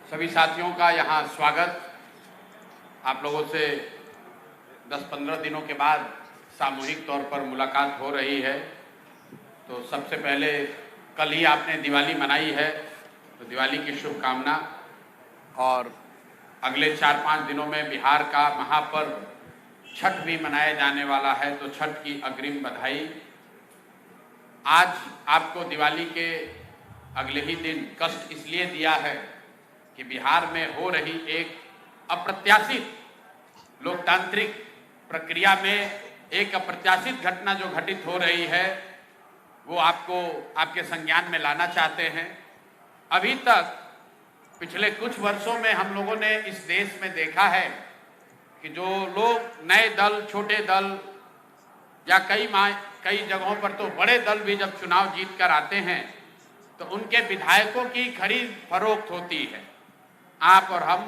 सभी साथियों का यहाँ स्वागत। आप लोगों से 10-15 दिनों के बाद सामूहिक तौर पर मुलाकात हो रही है। तो सबसे पहले कल ही आपने दिवाली मनाई है, तो दिवाली की शुभकामना। और अगले 4-5 दिनों में बिहार का महापर्व छठ भी मनाया जाने वाला है, तो छठ की अग्रिम बधाई। आज आपको दिवाली के अगले ही दिन कष्ट इसलिए दिया है कि बिहार में हो रही एक अप्रत्याशित लोकतांत्रिक प्रक्रिया में एक अप्रत्याशित घटना जो घटित हो रही है, वो आपको आपके संज्ञान में लाना चाहते हैं। अभी तक पिछले कुछ वर्षों में हम लोगों ने इस देश में देखा है कि जो लोग नए दल, छोटे दल या कई जगहों पर तो बड़े दल भी जब चुनाव जीत कर आते हैं तो उनके विधायकों की खरीद फरोख्त होती है। आप और हम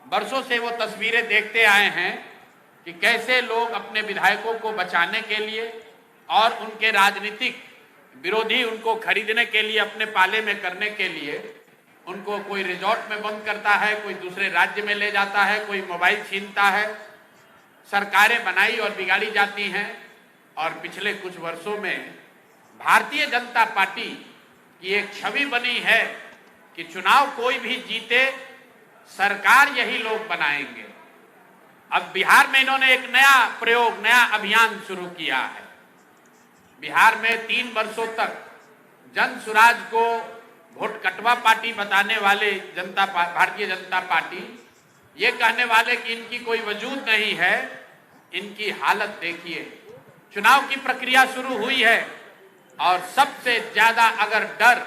बरसों से वो तस्वीरें देखते आए हैं कि कैसे लोग अपने विधायकों को बचाने के लिए और उनके राजनीतिक विरोधी उनको खरीदने के लिए, अपने पाले में करने के लिए उनको कोई रिजॉर्ट में बंद करता है, कोई दूसरे राज्य में ले जाता है, कोई मोबाइल छीनता है। सरकारें बनाई और बिगाड़ी जाती हैं। और पिछले कुछ वर्षों में भारतीय जनता पार्टी की एक छवि बनी है कि चुनाव कोई भी जीते, सरकार यही लोग बनाएंगे। अब बिहार में इन्होंने एक नया प्रयोग, नया अभियान शुरू किया है। बिहार में 3 वर्षों तक जन सुराज को वोट कटवा पार्टी बताने वाले भारतीय जनता पार्टी, ये कहने वाले कि इनकी कोई वजूद नहीं है, इनकी हालत देखिए। चुनाव की प्रक्रिया शुरू हुई है और सबसे ज्यादा अगर डर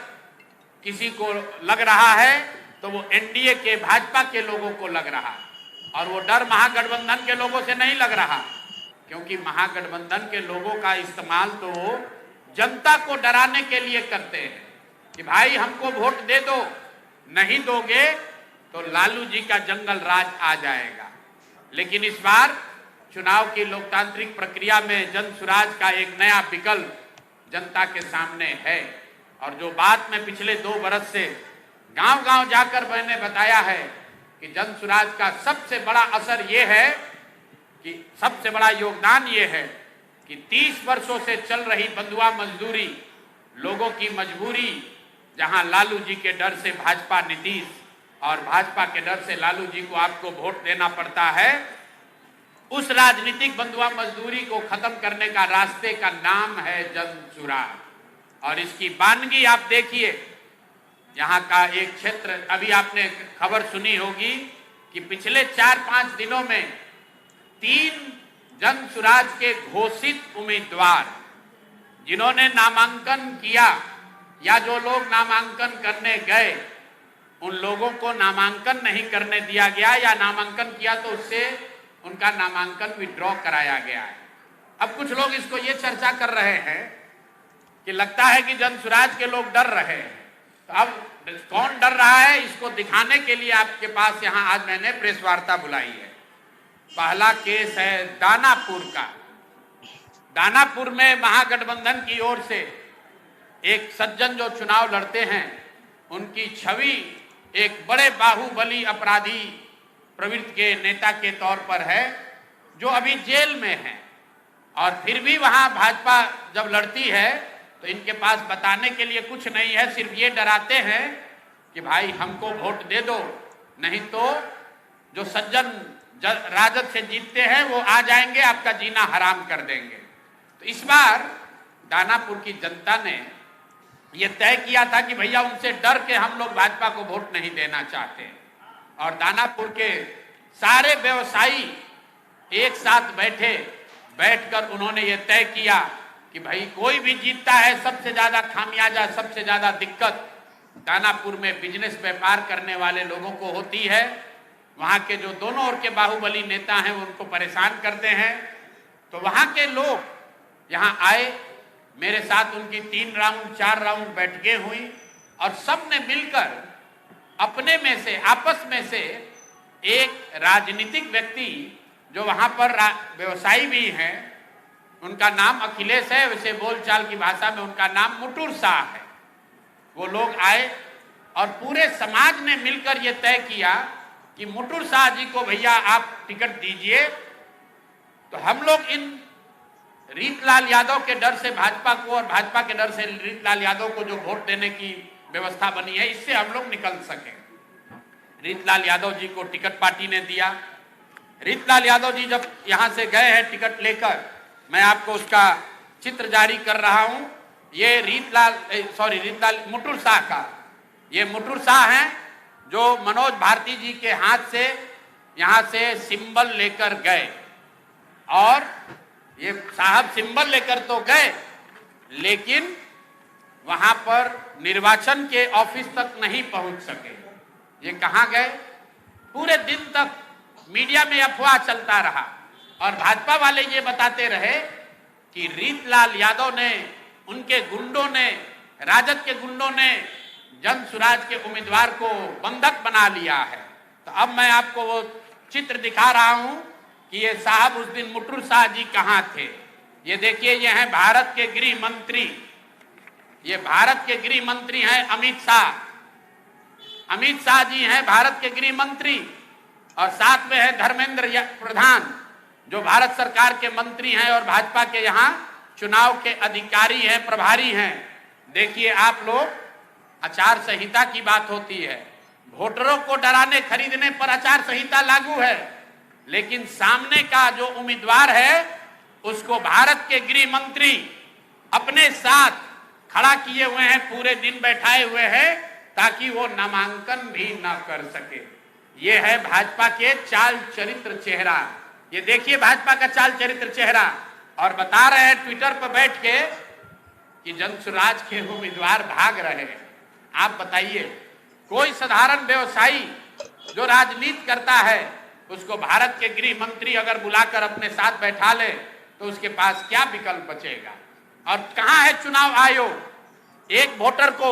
किसी को लग रहा है तो वो एनडीए के, भाजपा के लोगों को लग रहा है। और वो डर महागठबंधन के लोगों से नहीं लग रहा, क्योंकि महागठबंधन के लोगों का इस्तेमाल तो जनता को डराने के लिए करते हैं कि भाई हमको वोट दे दो, नहीं दोगे तो लालू जी का जंगल राज आ जाएगा। लेकिन इस बार चुनाव की लोकतांत्रिक प्रक्रिया में जन सुराज का एक नया विकल्प जनता के सामने है। और जो बात मैं पिछले 2 बरस से गांव-गांव जाकर मैंने बताया है कि जन सुराज का सबसे बड़ा असर ये है कि सबसे बड़ा योगदान ये है कि 30 वर्षों से चल रही बंधुआ मजदूरी, लोगों की मजबूरी, जहां लालू जी के डर से भाजपा नीतीश और भाजपा के डर से लालू जी को आपको वोट देना पड़ता है, उस राजनीतिक बंधुआ मजदूरी को खत्म करने का रास्ते का नाम है जन सुराज। और इसकी वानगी आप देखिए। यहाँ का एक क्षेत्र, अभी आपने खबर सुनी होगी कि पिछले 4-5 दिनों में 3 जन सुराज के घोषित उम्मीदवार जिन्होंने नामांकन किया या जो लोग नामांकन करने गए, उन लोगों को नामांकन नहीं करने दिया गया, या नामांकन किया तो उससे उनका नामांकन विड्रॉ कराया गया है। अब कुछ लोग इसको ये चर्चा कर रहे हैं कि लगता है कि जन सुराज के लोग डर रहे हैं। तो अब कौन डर रहा है, इसको दिखाने के लिए आपके पास यहाँ आज मैंने प्रेस वार्ता बुलाई है। पहला केस है दानापुर का। दानापुर में महागठबंधन की ओर से एक सज्जन जो चुनाव लड़ते हैं, उनकी छवि एक बड़े बाहुबली अपराधी प्रवृत्ति के नेता के तौर पर है, जो अभी जेल में है। और फिर भी वहां भाजपा जब लड़ती है तो इनके पास बताने के लिए कुछ नहीं है, सिर्फ ये डराते हैं कि भाई हमको वोट दे दो, नहीं तो जो सज्जन राजद से जीतते हैं वो आ जाएंगे, आपका जीना हराम कर देंगे। तो इस बार दानापुर की जनता ने ये तय किया था कि भैया उनसे डर के हम लोग भाजपा को वोट नहीं देना चाहते। और दानापुर के सारे व्यवसायी एक साथ बैठकर उन्होंने ये तय किया कि भाई कोई भी जीतता है, सबसे ज्यादा खामियाजा, सबसे ज्यादा दिक्कत दानापुर में बिजनेस व्यापार करने वाले लोगों को होती है। वहां के जो दोनों ओर के बाहुबली नेता हैं वो उनको परेशान करते हैं। तो वहां के लोग यहाँ आए, मेरे साथ उनकी 3 राउंड 4 राउंड बैठकें हुई और सबने मिलकर अपने में से, आपस में से एक राजनीतिक व्यक्ति जो वहां पर व्यवसायी भी हैं, उनका नाम अखिलेश है, वैसे बोलचाल की भाषा में उनका नाम मुटुर शाह है। वो लोग आए और पूरे समाज ने मिलकर ये तय किया कि मुटुर शाह जी को भैया आप टिकट दीजिए, तो हम लोग इन रीतलाल यादव के डर से भाजपा को और भाजपा के डर से रीतलाल यादव को जो वोट देने की व्यवस्था बनी है, इससे हम लोग निकल सके। रीतलाल यादव जी को टिकट पार्टी ने दिया। रीतलाल यादव जी जब यहां से गए हैं टिकट लेकर, मैं आपको उसका चित्र जारी कर रहा हूं। ये रीतलाल मुटुर शाह का, ये मुटुर शाह हैं जो मनोज भारती जी के हाथ से यहां से सिंबल लेकर गए, और ये साहब सिंबल लेकर तो गए, लेकिन वहां पर निर्वाचन के ऑफिस तक नहीं पहुंच सके। ये कहां गए? पूरे दिन तक मीडिया में अफवाह चलता रहा और भाजपा वाले ये बताते रहे कि रीतलाल यादव ने, उनके गुंडों ने, राजद के गुंडों ने जन सुराज के उम्मीदवार को बंधक बना लिया है। तो अब मैं आपको वो चित्र दिखा रहा हूं कि ये साहब उस दिन मुटुर शाह जी कहां थे। ये देखिए, ये हैं भारत के गृह मंत्री, ये भारत के गृह मंत्री हैं अमित शाह। अमित शाह जी हैं भारत के गृह मंत्री, और साथ में है धर्मेंद्र प्रधान जो भारत सरकार के मंत्री हैं और भाजपा के यहाँ चुनाव के अधिकारी हैं, प्रभारी हैं। देखिए आप लोग, आचार संहिता की बात होती है, वोटरों को डराने खरीदने पर आचार संहिता लागू है, लेकिन सामने का जो उम्मीदवार है उसको भारत के गृह मंत्री अपने साथ खड़ा किए हुए हैं, पूरे दिन बैठाए हुए हैं ताकि वो नामांकन भी ना कर सके। ये है भाजपा के चाल चरित्र चेहरा। ये देखिए भाजपा का चाल चरित्र चेहरा, और बता रहे हैं ट्विटर पर बैठ के कि जनसुराज के उम्मीदवार भाग रहे हैं। आप बताइए, कोई साधारण व्यवसायी जो राजनीति करता है उसको भारत के गृह मंत्री अगर बुलाकर अपने साथ बैठा ले तो उसके पास क्या विकल्प बचेगा? और कहां है चुनाव आयोग? एक वोटर को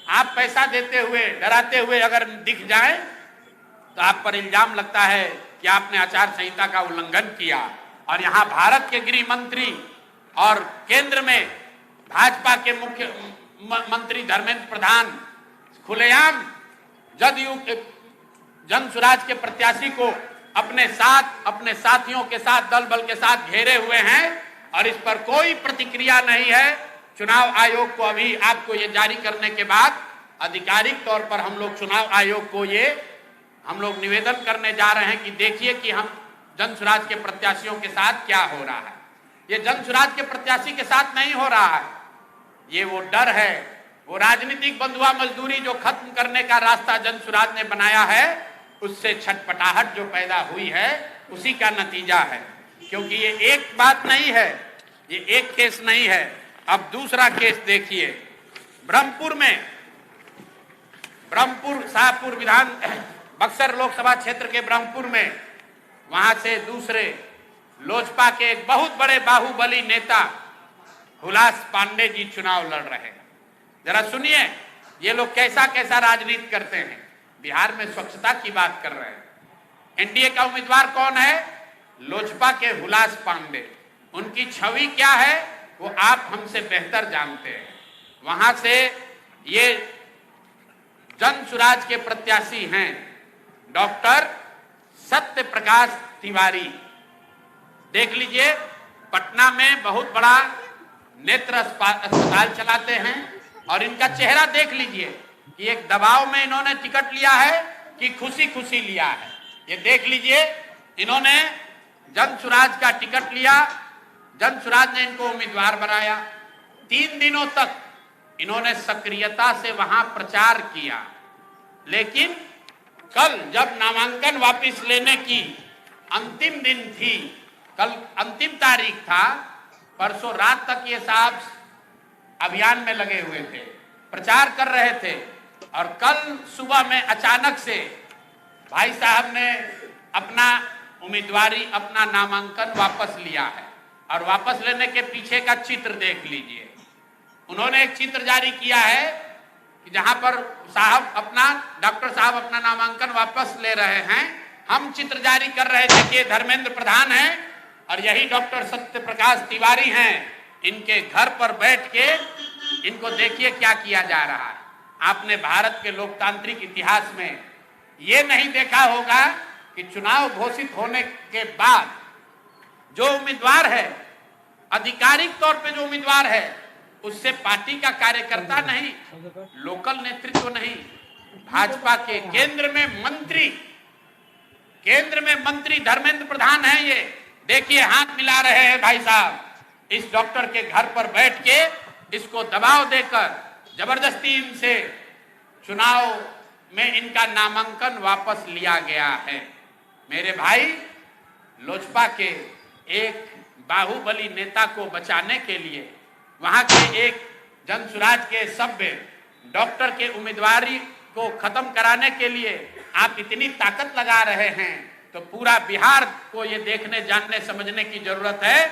आप पैसा देते हुए, डराते हुए अगर दिख जाए तो आप पर इल्जाम लगता है कि आपने आचार संहिता का उल्लंघन किया। और यहां भारत के गृह मंत्री और केंद्र में भाजपा के मुख्य मंत्री धर्मेंद्र प्रधान खुलेआम जदयू जन सुराज के प्रत्याशी को अपने साथ, अपने साथियों के साथ, दल बल के साथ घेरे हुए हैं, और इस पर कोई प्रतिक्रिया नहीं है। चुनाव आयोग को अभी आपको ये जारी करने के बाद आधिकारिक तौर पर हम लोग चुनाव आयोग को हम लोग निवेदन करने जा रहे हैं कि देखिए कि हम जन सुराज के प्रत्याशियों के साथ क्या हो रहा है। ये जन सुराज के प्रत्याशी के साथ नहीं हो रहा है, ये वो डर है, वो राजनीतिक बंधुआ मजदूरी जो खत्म करने का रास्ता जन सुराज ने बनाया है, उससे छटपटाहट जो पैदा हुई है उसी का नतीजा है। क्योंकि ये एक बात नहीं है, ये एक केस नहीं है। अब दूसरा केस देखिए, ब्रह्मपुर में, ब्रह्मपुर शाहपुर विधान बक्सर लोकसभा क्षेत्र के ब्रह्मपुर में, वहां से दूसरे लोजपा के एक बहुत बड़े बाहुबली नेता हुलास पांडे जी चुनाव लड़ रहे हैं। जरा सुनिए ये लोग कैसा कैसा राजनीति करते हैं। बिहार में स्वच्छता की बात कर रहे हैं। एनडीए का उम्मीदवार कौन है? लोजपा के हुलास पांडे। उनकी छवि क्या है वो आप हमसे बेहतर जानते हैं। वहां से ये जन सुराज के प्रत्याशी हैं डॉक्टर सत्य प्रकाश तिवारी। देख लीजिए, पटना में बहुत बड़ा नेत्र अस्पताल चलाते हैं, और इनका चेहरा देख लीजिए कि एक दबाव में इन्होंने टिकट लिया है कि खुशी खुशी लिया है। ये देख लीजिए, इन्होंने जन सुराज का टिकट लिया, जन सुराज ने इनको उम्मीदवार बनाया। 3 दिनों तक इन्होंने सक्रियता से वहां प्रचार किया, लेकिन कल जब नामांकन वापस लेने की अंतिम दिन थी, कल अंतिम तारीख था, परसों रात तक ये साहब अभियान में लगे हुए थे, प्रचार कर रहे थे, और कल सुबह में अचानक से भाई साहब ने अपना उम्मीदवारी, अपना नामांकन वापस लिया है। और वापस लेने के पीछे का चित्र देख लीजिए। उन्होंने एक चित्र जारी किया है कि जहां पर साहब अपना, डॉक्टर साहब अपना नामांकन वापस ले रहे हैं। हम चित्र जारी कर रहे थे कि धर्मेंद्र प्रधान हैं और यही डॉक्टर सत्य प्रकाश तिवारी हैं। इनके घर पर बैठ के इनको देखिए क्या किया जा रहा है। आपने भारत के लोकतांत्रिक इतिहास में ये नहीं देखा होगा कि चुनाव घोषित होने के बाद जो उम्मीदवार है, आधिकारिक तौर पे जो उम्मीदवार है, उससे पार्टी का कार्यकर्ता नहीं, लोकल नेतृत्व नहीं, भाजपा के केंद्र में मंत्री धर्मेंद्र प्रधान है। ये देखिए हाथ मिला रहे हैं भाई साहब, इस डॉक्टर के घर पर बैठ के इसको दबाव देकर जबरदस्ती इनसे चुनाव में इनका नामांकन वापस लिया गया है। मेरे भाई, लोजपा के एक बाहुबली नेता को बचाने के लिए, वहां के एक जनसुराज के सभ्य डॉक्टर के उम्मीदवारी को खत्म कराने के लिए आप इतनी ताकत लगा रहे हैं, तो पूरा बिहार को ये देखने, जानने, समझने की जरूरत है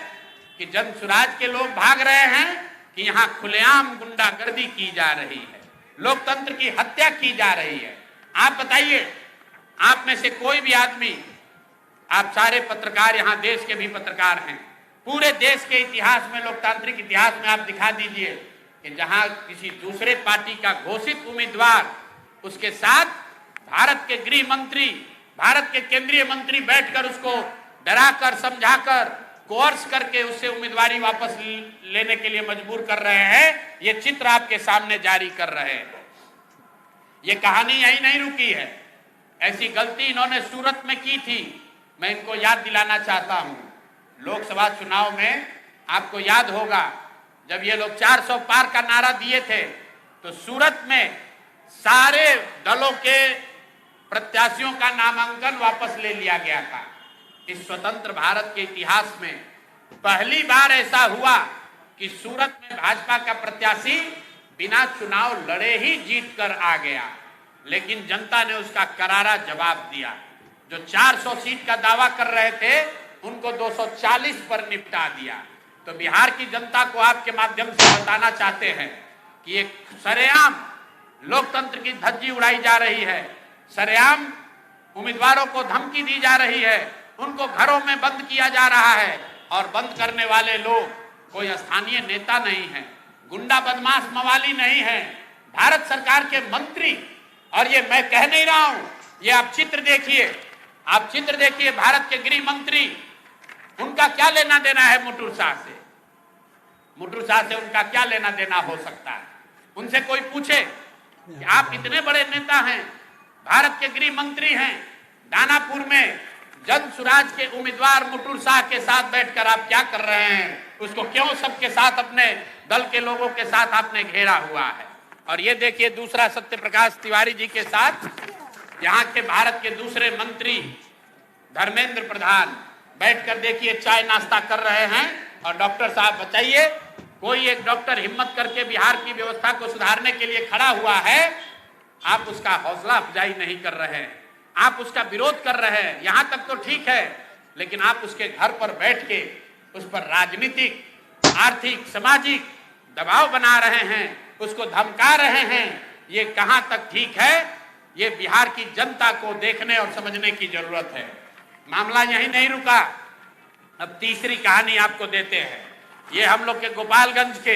कि जनसुराज के लोग भाग रहे हैं कि यहाँ खुलेआम गुंडागर्दी की जा रही है, लोकतंत्र की हत्या की जा रही है। आप बताइए, आप में से कोई भी आदमी, आप सारे पत्रकार, यहाँ देश के भी पत्रकार हैं, पूरे देश के इतिहास में, लोकतांत्रिक इतिहास में आप दिखा दीजिए कि जहां किसी दूसरे पार्टी का घोषित उम्मीदवार, उसके साथ भारत के गृह मंत्री, भारत के केंद्रीय मंत्री बैठकर उसको डराकर, समझाकर, कोर्स करके उससे उम्मीदवारी वापस लेने के लिए मजबूर कर रहे हैं। ये चित्र आपके सामने जारी कर रहे हैं। ये कहानी यही नहीं रुकी है, ऐसी गलती इन्होंने सूरत में की थी। मैं इनको याद दिलाना चाहता हूं, लोकसभा चुनाव में आपको याद होगा, जब ये लोग 400 पार का नारा दिए थे, तो सूरत में सारे दलों के प्रत्याशियों का नामांकन वापस ले लिया गया था। इस स्वतंत्र भारत के इतिहास में पहली बार ऐसा हुआ कि सूरत में भाजपा का प्रत्याशी बिना चुनाव लड़े ही जीत कर आ गया, लेकिन जनता ने उसका करारा जवाब दिया। जो 400 सीट का दावा कर रहे थे, उनको 240 पर निपटा दिया। तो बिहार की जनता को आपके माध्यम से बताना चाहते हैं कि एक सरेआम लोकतंत्र की धज्जी उड़ाई जा रही है, सरेआम उम्मीदवारों को धमकी दी जा रही है, उनको घरों में बंद किया जा रहा है, और बंद करने वाले लोग कोई स्थानीय नेता नहीं है, गुंडा बदमाश मवाली नहीं है, भारत सरकार के मंत्री। और ये मैं कह नहीं रहा हूं, ये आप चित्र देखिए, आप चित्र देखिए, भारत के गृह मंत्री, उनका क्या लेना देना है मुटुर शाह से? मुटुर शाह से उनका क्या लेना देना हो सकता है? उनसे कोई पूछे कि आप इतने बड़े नेता हैं, भारत के गृह मंत्री हैं, दानापुर में जनसुराज के उम्मीदवार मुटुर शाह के साथ बैठकर आप क्या कर रहे हैं? उसको क्यों सबके साथ, अपने दल के लोगों के साथ आपने घेरा हुआ है? और ये देखिए दूसरा सत्य प्रकाश तिवारी जी के साथ यहाँ के भारत के दूसरे मंत्री धर्मेंद्र प्रधान बैठकर देखिए चाय नाश्ता कर रहे हैं। और डॉक्टर साहब बताइए, कोई एक डॉक्टर हिम्मत करके बिहार की व्यवस्था को सुधारने के लिए खड़ा हुआ है, आप उसका हौसला अफजाई नहीं कर रहे हैं, आप उसका विरोध कर रहे हैं। यहां तक तो ठीक है, लेकिन आप उसके घर पर बैठ के उस पर राजनीतिक, आर्थिक, सामाजिक दबाव बना रहे हैं, उसको धमका रहे हैं। ये कहां तक ठीक है? ये बिहार की जनता को देखने और समझने की जरूरत है। मामला यही नहीं रुका, अब तीसरी कहानी आपको देते हैं। ये हम लोग के गोपालगंज के,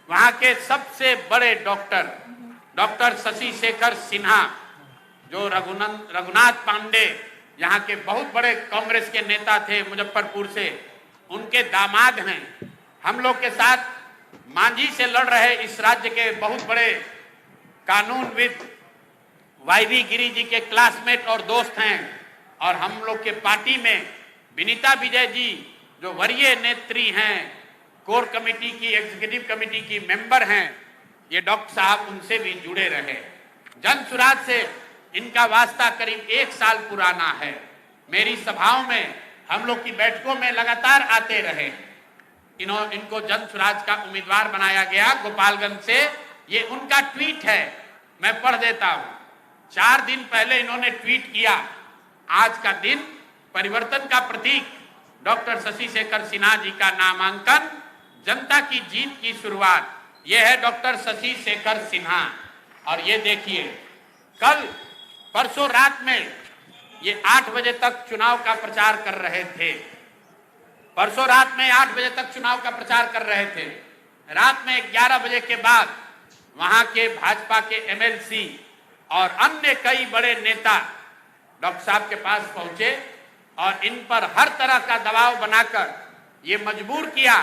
वहां के सबसे बड़े डॉक्टर शशि शेखर सिन्हा, जो रघुनाथ पांडे यहाँ के बहुत बड़े कांग्रेस के नेता थे मुजफ्फरपुर से, उनके दामाद हैं। हम लोग के साथ मांझी से लड़ रहे इस राज्य के बहुत बड़े कानूनविद वाईवी गिरी जी के क्लासमेट और दोस्त हैं। और हम लोग के पार्टी में विनीता विजय जी, जो वरीय नेत्री हैं, कोर कमेटी की, एग्जीक्यूटिव कमेटी की मेंबर हैं, ये डॉक्टर साहब उनसे भी जुड़े रहे। जनसुराज से इनका वास्ता करीब 1 साल पुराना है। मेरी सभाओं में, हम लोग की बैठकों में लगातार आते रहे। इनको जनसुराज का उम्मीदवार बनाया गया गोपालगंज से। ये उनका ट्वीट है, मैं पढ़ देता हूं। 4 दिन पहले इन्होंने ट्वीट किया, आज का दिन परिवर्तन का प्रतीक, डॉक्टर शशि शेखर सिन्हा जी का नामांकन, जनता की जीत की शुरुआत। यह है डॉक्टर शशि शेखर सिन्हा। और ये देखिए, कल परसों रात में ये 8 बजे तक चुनाव का प्रचार कर रहे थे। परसों रात में 8 बजे तक चुनाव का प्रचार कर रहे थे। रात में 11 बजे के बाद वहां के भाजपा के एमएलसी और अन्य कई बड़े नेता डॉक्टर साहब के पास पहुंचे और इन पर हर तरह का दबाव बनाकर ये मजबूर किया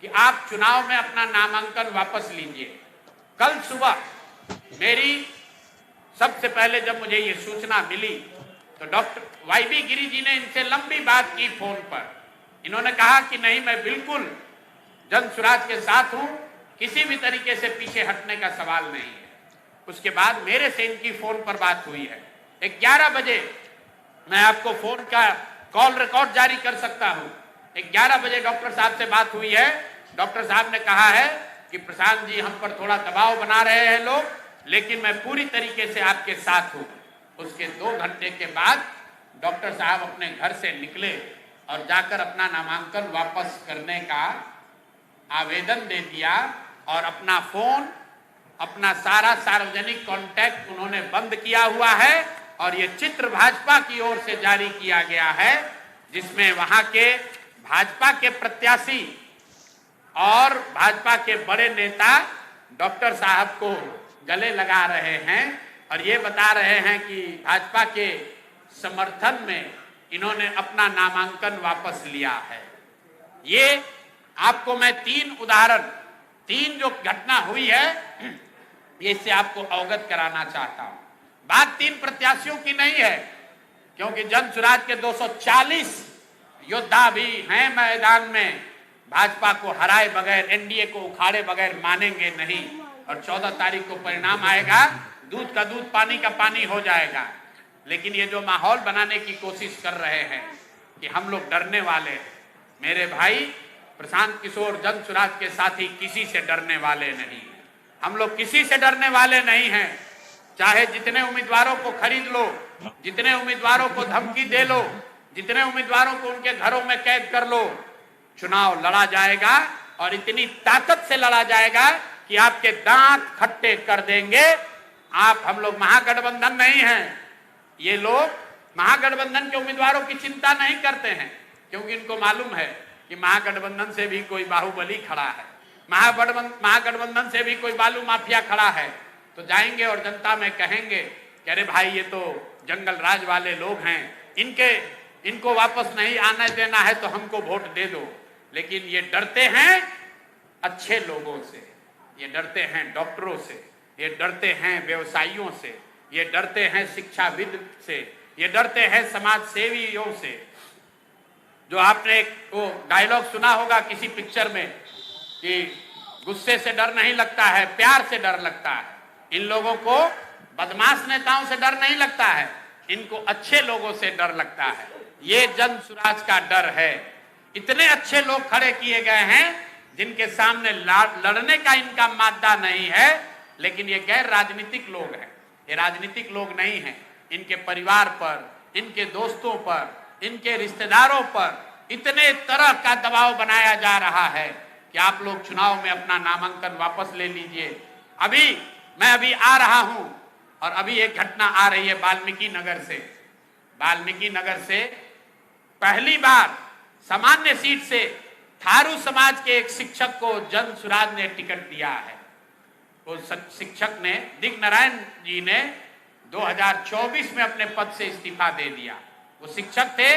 कि आप चुनाव में अपना नामांकन वापस लीजिए। कल सुबह मेरी सबसे पहले जब मुझे ये सूचना मिली तो डॉक्टर वाईबी गिरी जी ने इनसे लंबी बात की फोन पर। इन्होंने कहा कि नहीं, मैं बिल्कुल जन सुराज के साथ हूं, किसी भी तरीके से पीछे हटने का सवाल नहीं है। उसके बाद मेरे से इनकी फोन पर बात हुई है 11 बजे। मैं आपको फोन का कॉल रिकॉर्ड जारी कर सकता हूं। 11 बजे डॉक्टर साहब से बात हुई है। डॉक्टर साहब ने कहा है कि प्रशांत जी, हम पर थोड़ा दबाव बना रहे हैं लोग, लेकिन मैं पूरी तरीके से आपके साथ हूं। उसके 2 घंटे के बाद डॉक्टर साहब अपने घर से निकले और जाकर अपना नामांकन वापस करने का आवेदन दे दिया और अपना फोन, अपना सारा सार्वजनिक कॉन्टैक्ट उन्होंने बंद किया हुआ है। और ये चित्र भाजपा की ओर से जारी किया गया है, जिसमें वहां के भाजपा के प्रत्याशी और भाजपा के बड़े नेता डॉक्टर साहब को गले लगा रहे हैं और ये बता रहे हैं कि भाजपा के समर्थन में इन्होंने अपना नामांकन वापस लिया है। ये आपको मैं 3 उदाहरण, 3 जो घटना हुई है, ये इससे आपको अवगत कराना चाहता हूं। बात 3 प्रत्याशियों की नहीं है, क्योंकि जन सुराज के 240 योद्धा भी हैं मैदान में। भाजपा को हराए बगैर, एनडीए को उखाड़े बगैर मानेंगे नहीं। और 14 तारीख को परिणाम आएगा, दूध का दूध पानी का पानी हो जाएगा। लेकिन ये जो माहौल बनाने की कोशिश कर रहे हैं कि हम लोग डरने वाले हैं, मेरे भाई प्रशांत किशोर जन सुराज के साथी किसी से डरने वाले नहीं। हम लोग किसी से डरने वाले नहीं हैं। चाहे जितने उम्मीदवारों को खरीद लो, जितने उम्मीदवारों को धमकी दे लो, जितने उम्मीदवारों को उनके घरों में कैद कर लो, चुनाव लड़ा जाएगा और इतनी ताकत से लड़ा जाएगा कि आपके दांत खट्टे कर देंगे। हम लोग महागठबंधन नहीं हैं। ये लोग महागठबंधन के उम्मीदवारों की चिंता नहीं करते हैं, क्योंकि इनको मालूम है कि महागठबंधन से भी कोई बाहुबली खड़ा है, महागठबंधन से भी कोई बालू माफिया खड़ा है। तो जाएंगे और जनता में कहेंगे कि अरे भाई, ये तो जंगल राज वाले लोग हैं, इनको वापस नहीं आने देना है तो हमको वोट दे दो। लेकिन ये डरते हैं अच्छे लोगों से, ये डरते हैं डॉक्टरों से, ये डरते हैं व्यवसायियों से, ये डरते हैं शिक्षाविद से, ये डरते हैं समाज सेवियों से। जो आपने वो डायलॉग सुना होगा किसी पिक्चर में कि गुस्से से डर नहीं लगता है, प्यार से डर लगता है। इन लोगों को बदमाश नेताओं से डर नहीं लगता है, इनको अच्छे लोगों से डर लगता है। ये जन सुराज का डर है। इतने अच्छे लोग खड़े किए गए हैं जिनके सामने लड़ने का इनका मादा नहीं है, लेकिन ये गैर राजनीतिक लोग हैं, ये राजनीतिक लोग नहीं हैं। इनके परिवार पर, इनके दोस्तों पर, इनके रिश्तेदारों पर इतने तरह का दबाव बनाया जा रहा है कि आप लोग चुनाव में अपना नामांकन वापस ले लीजिए। मैं अभी आ रहा हूं और अभी एक घटना आ रही है वाल्मीकि नगर से। वाल्मीकि नगर से पहली बार सामान्य सीट से थारू समाज के एक शिक्षक को जन सुराज ने टिकट दिया है। वो शिक्षक ने, दिग्नारायण जी ने 2024 में अपने पद से इस्तीफा दे दिया। वो शिक्षक थे,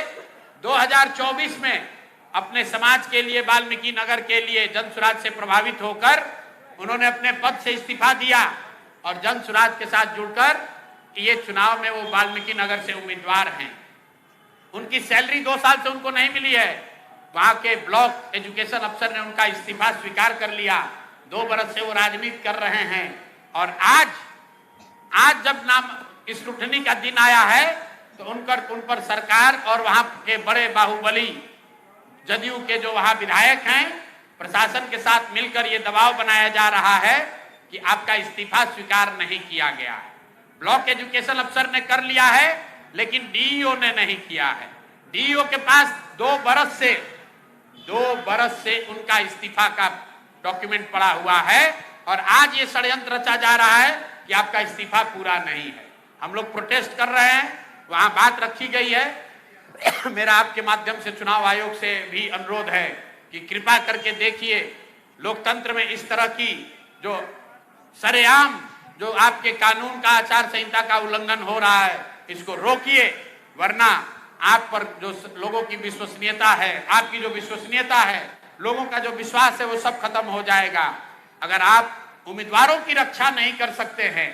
2024 में अपने समाज के लिए, वाल्मीकि नगर के लिए जन सुराज से प्रभावित होकर उन्होंने अपने पद से इस्तीफा दिया और जन सुराज के साथ जुड़कर ये चुनाव में वो वाल्मीकि नगर से उम्मीदवार हैं। उनकी सैलरी 2 साल से उनको नहीं मिली है। वहां के ब्लॉक एजुकेशन अफसर ने उनका इस्तीफा स्वीकार कर लिया। 2 बरस से वो राजनीति कर रहे हैं और आज जब नाम स्क्रूटनी का दिन आया है तो उन पर सरकार और वहां के बड़े बाहुबली जदयू के जो वहां विधायक हैं, प्रशासन के साथ मिलकर ये दबाव बनाया जा रहा है कि आपका इस्तीफा स्वीकार नहीं किया गया है। ब्लॉक एजुकेशन अफसर ने कर लिया है, लेकिन डीईओ ने नहीं किया है। डीईओ के पास 2 बरस से उनका इस्तीफा का डॉक्यूमेंट पड़ा हुआ है और आज ये षड्यंत्र रचा जा रहा है कि आपका इस्तीफा पूरा नहीं है। हम लोग प्रोटेस्ट कर रहे हैं, वहां बात रखी गई है। मेरा आपके माध्यम से चुनाव आयोग से भी अनुरोध है कि कृपा करके देखिए, लोकतंत्र में इस तरह की जो सरेआम जो आपके कानून का, आचार संहिता का उल्लंघन हो रहा है, इसको रोकिए, वरना आप पर जो लोगों की विश्वसनीयता है, आपकी जो विश्वसनीयता है, लोगों का जो विश्वास है, वो सब खत्म हो जाएगा। अगर आप उम्मीदवारों की रक्षा नहीं कर सकते हैं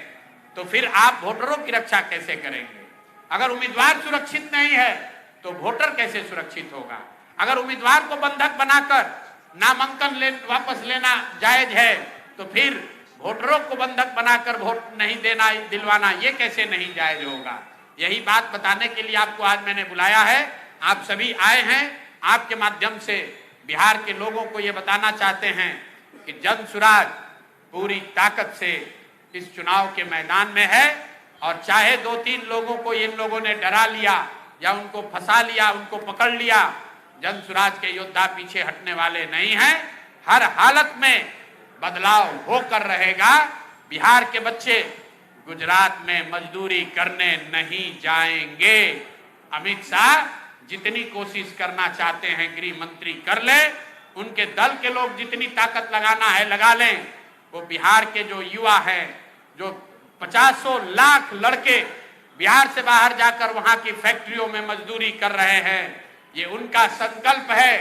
तो फिर आप वोटरों की रक्षा कैसे करेंगे? अगर उम्मीदवार सुरक्षित नहीं है तो वोटर कैसे सुरक्षित होगा? अगर उम्मीदवार को बंधक बनाकर नामांकन वापस लेना जायज है तो फिर वोटरों को बंधक बनाकर वोट नहीं देना, दिलवाना, ये कैसे नहीं जायज होगा? यही बात बताने के लिए आपको आज मैंने बुलाया है। आप सभी आए हैं, आपके माध्यम से बिहार के लोगों को ये बताना चाहते हैं कि जनसुराज पूरी ताकत से इस चुनाव के मैदान में है, और चाहे 2-3 लोगों को इन लोगों ने डरा लिया या उनको फंसा लिया, उनको पकड़ लिया, जनसुराज के योद्धा पीछे हटने वाले नहीं हैं। हर हालत में बदलाव होकर रहेगा। बिहार के बच्चे गुजरात में मजदूरी करने नहीं जाएंगे। अमित शाह जितनी कोशिश करना चाहते हैं गृह मंत्री कर ले, उनके दल के लोग जितनी ताकत लगाना है लगा लें। वो बिहार के जो युवा हैं, जो 50 लाख लड़के बिहार से बाहर जाकर वहां की फैक्ट्रियों में मजदूरी कर रहे हैं, ये उनका संकल्प है।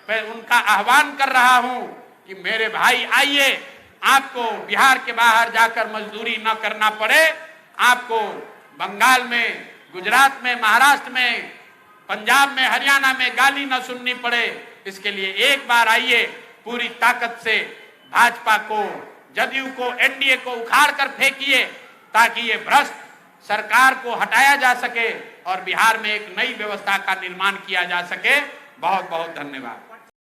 मैं उनका आह्वान कर रहा हूं कि मेरे भाई आइए, आपको बिहार के बाहर जाकर मजदूरी न करना पड़े, आपको बंगाल में, गुजरात में, महाराष्ट्र में, पंजाब में, हरियाणा में गाली न सुननी पड़े। इसके लिए एक बार आइए, पूरी ताकत से भाजपा को, जदयू को, एनडीए को उखाड़ कर फेंकिए, ताकि ये भ्रष्ट सरकार को हटाया जा सके और बिहार में एक नई व्यवस्था का निर्माण किया जा सके। बहुत बहुत धन्यवाद।